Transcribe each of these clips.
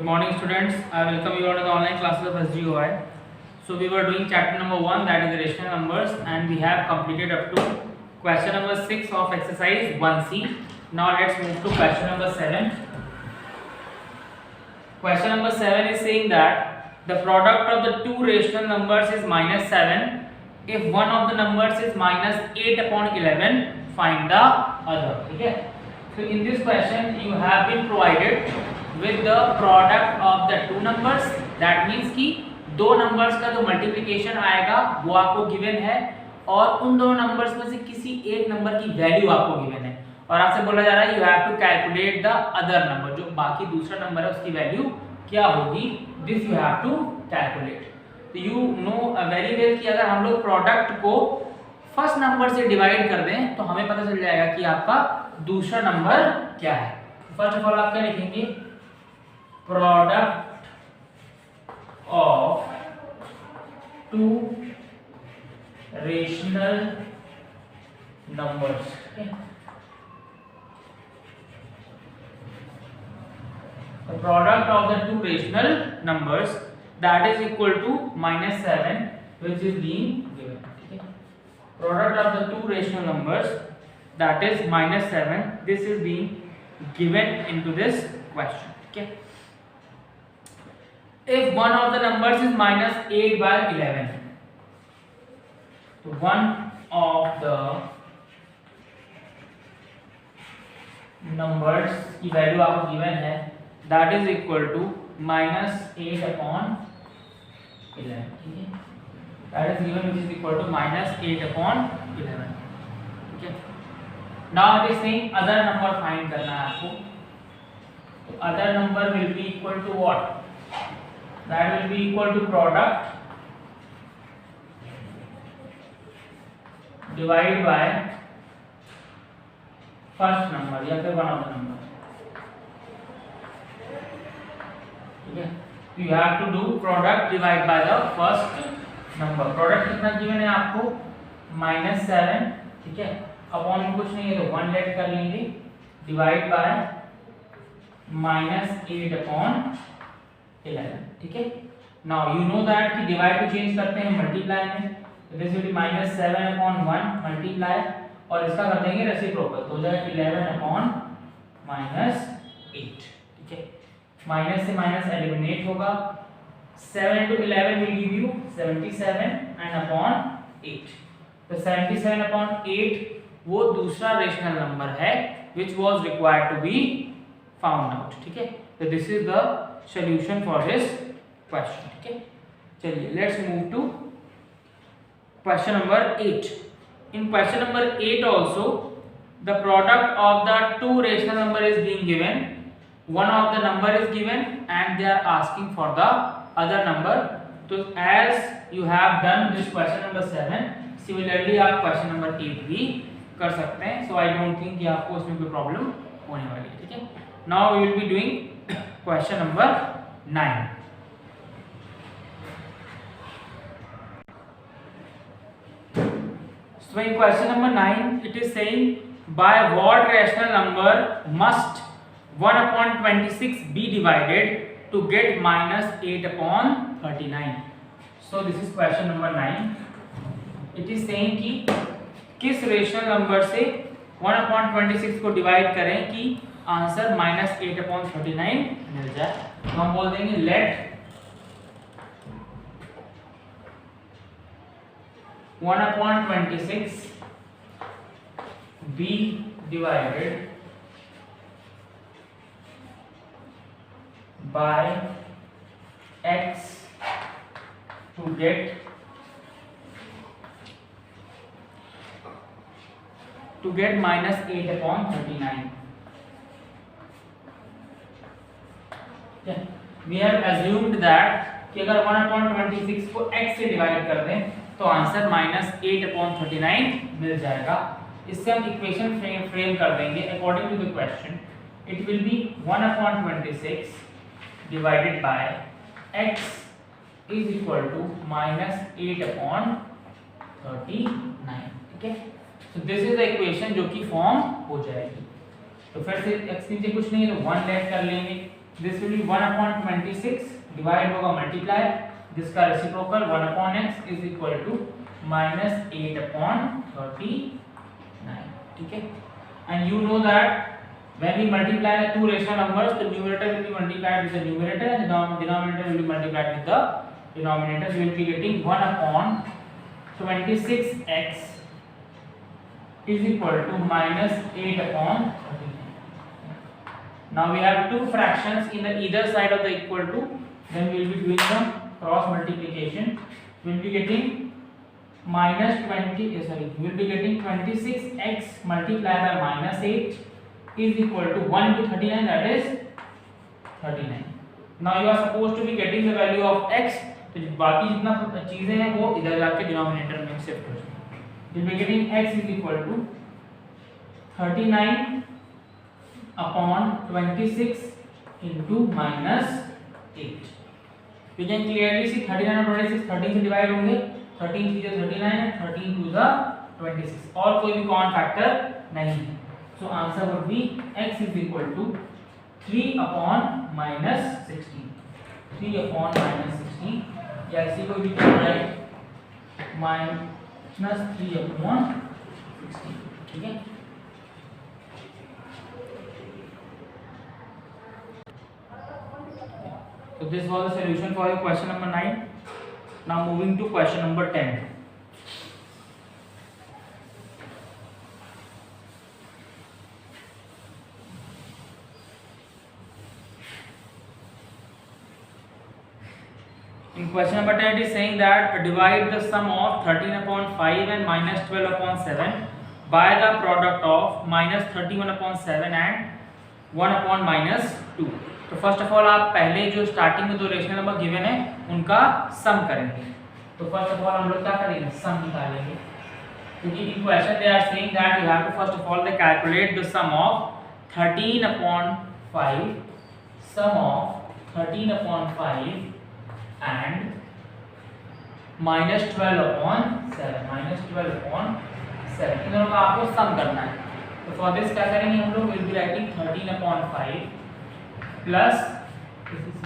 morning students, I welcome you all to the online classes of SGOI. So we were doing chapter number 1, that is the rational numbers, and we have completed up to question number 6 of exercise 1C. Now let's move to question number 7. Question number 7 is saying that the product of the two rational numbers is minus 7. If one of the numbers is minus 8 upon 11, find the other. Okay. So in this question you have been provided with the product of the two numbers. That means कि दो numbers का जो multiplication आएगा वो आपको given है और उन दोनों नंबर्स में से किसी एक नंबर की वैल्यू आपको गिवन है और आपसे बोला जा रहा है you have to calculate the other number, जो बाकी दूसरा नंबर है उसकी वैल्यू क्या होगी, this you have to calculate. तो यू नो वेरी वेल कि अगर हम लोग प्रोडक्ट को फर्स्ट नंबर से डिवाइड कर दें तो हमें पता चल जाएगा कि आपका दूसरा नंबर क्या है. फर्स्ट ऑफ ऑल आप क्या लिखेंगे, product of two rational numbers. The product of the two rational numbers, that is equal to minus 7, which is being given. Okay. Product of the two rational numbers, that is minus 7, this is being given into this question. Okay. If one of the numbers is minus 8 by 11, so one of the numbers की value आपको given है, that is equal to minus 8 upon 11. ठीक है, that is given which is equal to minus 8 upon 11. ठीक है. Now it is saying other number find करना है आपको. तो other number will be equal to what? That will be equal to product divide by first number या फिर one of the number. ठीक है, तो you have to do product divide by the first number. Product कितना given है आपको, minus 7. ठीक है, अपॉन में कुछ नहीं है तो 1 लेट कर लेंगे, डिवाइड बाय minus 8 upon 11. ठीक है. नाउ यू नो दैट कि डिवाइड को चेंज करते हैं मल्टीप्लाई में, तो this will B minus 7 upon 1 multiply और इसका कर देंगे रेसिप्रोकल, तो हो जाएगा 11 upon minus 8. ठीक है, माइनस से माइनस एलिमिनेट होगा, 7 into 11 will give you 77 and upon 8. तो 77 upon 8 वो दूसरा रेशनल नंबर है which was required to be found out. ठीक है, तो this is the solution for this question. ठीक है, चलिए let's move to question number 8. In question number 8 also the product of the two rational number is being given. One of the number is given and they are asking for the other number. So as you have done this question number 7, similarly आप question number 8 भी कर सकते हैं. So I don't think कि आपको उसमें कोई problem होने वाली है. ठीक है. Now we will be doing question number 9. So in question number 9 it is saying by what rational number must 1 upon 26 be divided to get minus 8 upon 39. So this is question number 9. It is saying कि किस rational number से 1 upon 26 को divide करें कि answer minus 8 upon 39 मिल जाए. तो हम बोल देंगे let 1 upon 26 be divided by x to get minus 8 upon 39. We have assumed that कि अगर 1 upon 26 को x से डिवाइड कर दें तो आंसर minus 8 upon 39 मिल जाएगा. इससे हम इक्वेशन फ्रेम कर देंगे according to the question. It will be 1 upon 26 divided by x is equal to minus 8 upon 39. ठीक है, so this is the equation जो कि फॉर्म हो जाएगी. तो फिर से x नीचे कुछ नहीं है तो 1 लेट कर लेंगे, दिस विल बी 1/26 डिवाइड होगा मल्टीप्लाई, जिसका reciprocal 1/x is equal to -8/39, ठीक है। And you know that when we multiply the two rational numbers, the numerator will be multiplied with the numerator and the denominator will be multiplied with the denominator. So we will be getting 1/26x is equal to -8/39. Now we have two fractions in the either side of the equal to, then we will be doing the cross multiplication. We will be getting we will be getting 26x multiplied by -8 is equal to 1 into 39, that is 39. Now you are supposed to be getting the value of x, तो बाकी जितना चीजें हैं वो इधर जाके denominator में shift हो जाएंगे। We will be getting x is equal to 39/26 into -8. We can clearly see 39 और 26 13 से डिवाइड होंगे, 13 3 जा 39 है, 13 2 जा 26, और कोई भी कॉमन फैक्टर नहीं है। So answer would be x is equal to 3/-16. 3/-16, या इसी को भी क्या राइट -3/16, ठीक है। So this was the solution for your question number 9. Now moving to question number 10. In question number 10 it is saying that divide the sum of 13/5 and -12/7 by the product of -31/7 and 1/-2. तो first of all आप पहले जो starting में दो rational number given है उनका सम करेंगे। तो फर्स्ट ऑफ ऑल हम लोग क्या करेंगे, सम निकालेंगे, क्योंकि in question they are saying that you have to first of all they calculate the sum of 13/5 and -12/7 इन दोनों का आपको सम करना है। तो फॉर दिस क्या करेंगे हम लोग, will be writing 13/5 plus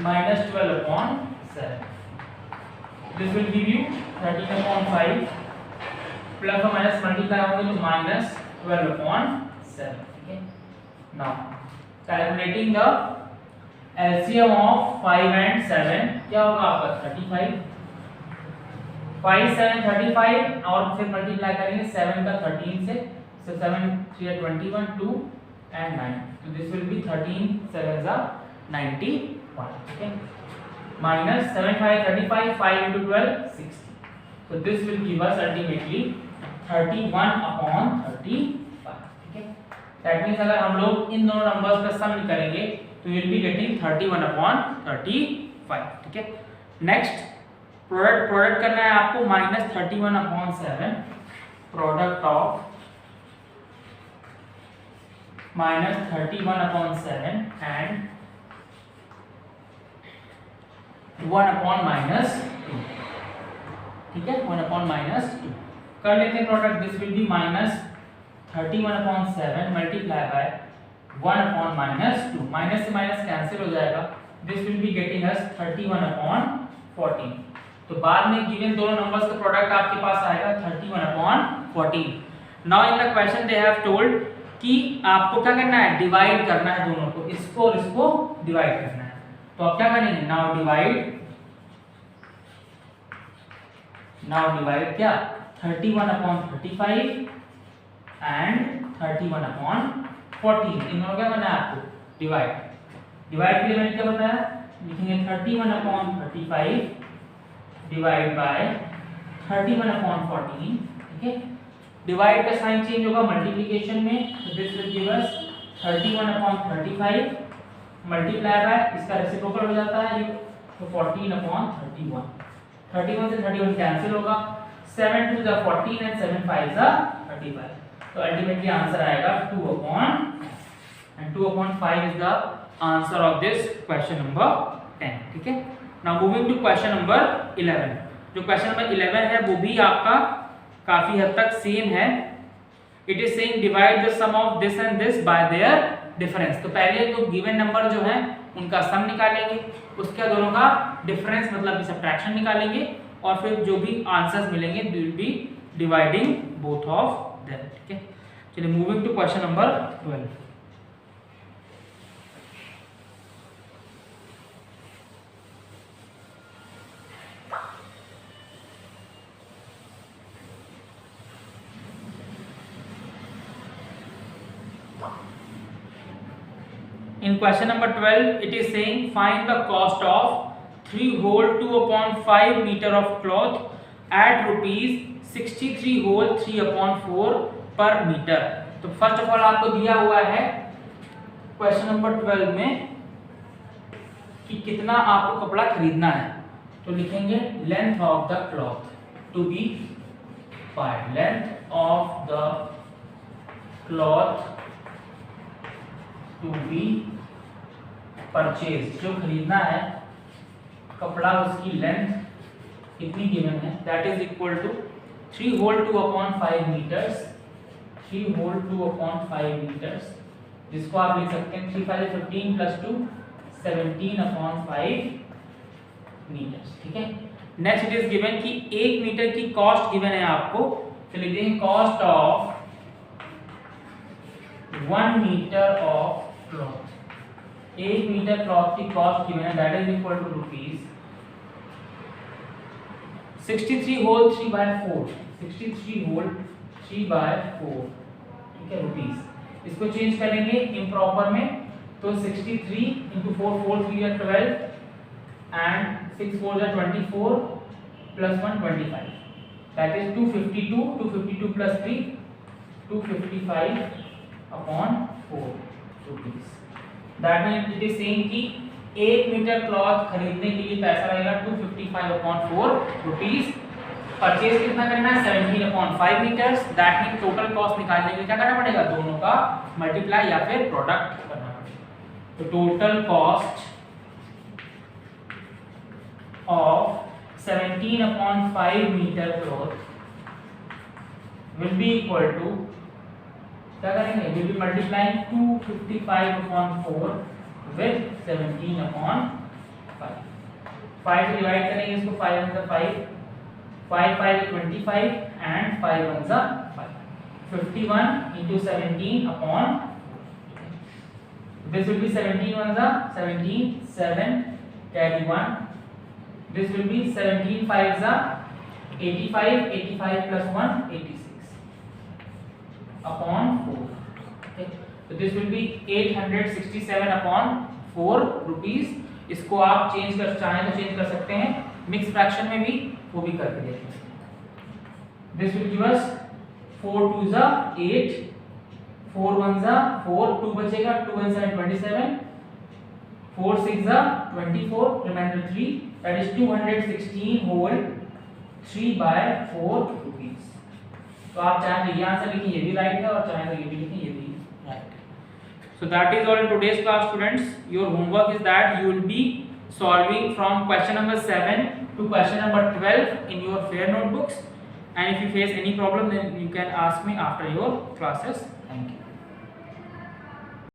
-12/7. This will give you 13/5 plus और माइनस मल्टीप्लाई होंगे तो -12/7, ठीक है। Now calculating the LCM of 5 and 7 क्या होगा आपका 35, 5 7 35 और फिर मल्टीप्लाई करेंगे 7 का 13 से, so 7 3 21 2 and 9, so this will be 13 7 91, ठीक है, minus 7 5 35 5 into 12 60, so this will give us ultimately 31/35, ठीक है। दैट मींस अगर हम लोग इन दोनों नंबर्स का सम करेंगे तो विल बी गेटिंग 31/35, ठीक है। नेक्स्ट प्रोडक्ट करना है आपको, -31/7 प्रोडक्ट ऑफ -31/7 एंड 1/-2, ठीक है, 1/-2 कर लेते हैं product. This will B -31/7 multiply by 1/-2, minus से माइनस कैंसिल हो जाएगा, दिस विल बी गेटिंग अस 31/14। तो बाद में गिवन दोनों नंबर्स का प्रोडक्ट आपके पास आएगा 31/14। Now in the question they have told कि आपको क्या करना है, डिवाइड करना है दोनों को, इसको और इसको डिवाइड करना है। तो आप क्या करेंगे, नाउ डिवाइड क्या 31/35 एंड 31/14, इन दोनों क्या करना है आपको, डिवाइड के लिए मैंने क्या बताया, लिखेंगे 31/35 डिवाइड बाय 31/14, ठीक है। डिवाइड का साइन चेंज होगा मल्टीप्लिकेशन में, तो this will give us 31/35 multiply by इसका रेसिप्रोकल हो जाता है ये, तो 14/31, 31 से 31 कैंसिल होगा, 7 2 = 14 एंड 7 5 = 35, तो अल्टीमेटली आंसर आएगा 2/5 is the answer of this question number 10, ठीक है। Now moving to question number 11। जो क्वेश्चन नंबर 11 है वो भी आपका काफी हद तक सेम है। It is saying divide the sum of this and this by their difference. तो पहले तो गिवन नंबर जो है उनका सम निकालेंगे, उसके बाद दोनों का डिफरेंस मतलब कि सब्ट्रैक्शन निकालेंगे, और फिर जो भी आंसर्स मिलेंगे will be dividing both of them. ठीक है, चलिए moving to question number 12। In question number 12, it is saying find the cost of 3 whole 2/5 meter of cloth at rupees 63 whole 3/4 per meter। तो फर्स्ट ऑफ ऑल आपको दिया हुआ है question number 12 में कि कितना आपको कपड़ा खरीदना है, तो लिखेंगे length of the cloth to be find, length of the cloth to be purchase, जो खरीदना है कपड़ा उसकी लेंथ कितनी गिवन है, that is equal to 3 whole 2/5 metres, 3 whole 2/5 metres, जिसको आप लिख सकते हैं 3 5 15 प्लस 2 17/5 मीटर्स। ठीक है, नेक्स्ट इट इज गिवन कि 1 मीटर की कॉस्ट गिवन है आपको, तो लिख देंगे cost of 1 metre of cloth, 1 metre cloth की कॉस्ट गिवन है, that is equal to rupees 63 whole 3/4, 63 whole 3/4। ठीक है, रुपीज। इसको चेंज करेंगे इम्प्रॉपर में, तो 63 into 4 4 3 are 12 and 6 4 are 24 plus 1 25, that is 252, 252 plus 3 255/4 rupees। That means it is saying कि 1 metre cloth खरीदने के लिए पैसा लगेगा 255/4 रुपीस। परचेज कितना करना है 17/5 metres, that means total cost निकालने के लिए क्या करना पड़ेगा, दोनों का मल्टीप्लाई या फिर प्रोडक्ट करना पड़ेगा। तो total cost of 17/5 metre cloth will be equal to, क्या करेंगे, विल बी मल्टीप्लाइंग 255/4 विद 17/5, 5 से डिवाइड करेंगे इसको, 5 1 जा 5, 5 5 25 एंड 5 1 जा 5, 51 into 17/, this will be 17 1 जा 17, 7 carry 1, this will be 17 5 जा 85, 85 plus 1 86/4। okay, so this will be 867/4 rupees। इसको आप चेंज कर चाहें तो चेंज कर सकते हैं, मिक्स फ्रैक्शन में भी वो भी करके देखें। दिस विल गिव अस 4 2 जा 8, 4 1 जा 4, 2 बचेगा, 2 1 7 27, 4 6 जा 24, reminder 3, that is 216 whole 3/4 rupees। तो आप चाहें तो ये आंसर लिखें, ये भी राइट है, और चाहें तो ये भी लिखें, ये भी राइट है। So that is all in today's class, students. Your homework is that you will be solving from question number 7 to question number 12 in your fair notebooks, and if you face any problem then you can ask me after your classes